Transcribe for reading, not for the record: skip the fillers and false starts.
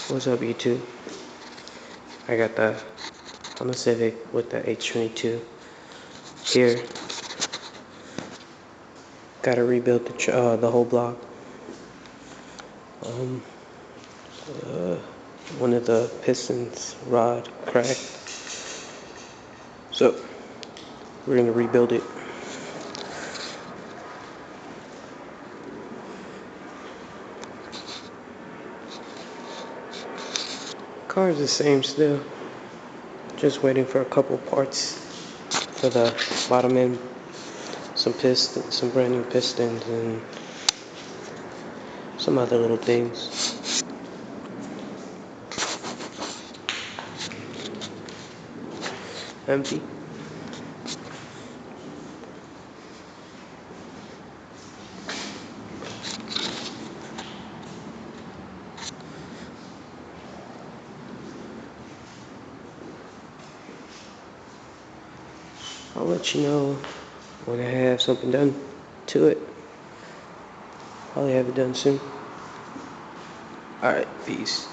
What's up, YouTube? I got the Honda Civic with the H22 here. Got to rebuild the whole block. One of the pistons rod cracked, so we're gonna rebuild it. Car is the same still. Just waiting for a couple parts for the bottom end, some brand new pistons, and some other little things. Empty. I'll let you know when I have something done to it. Probably have it done soon. Alright, peace.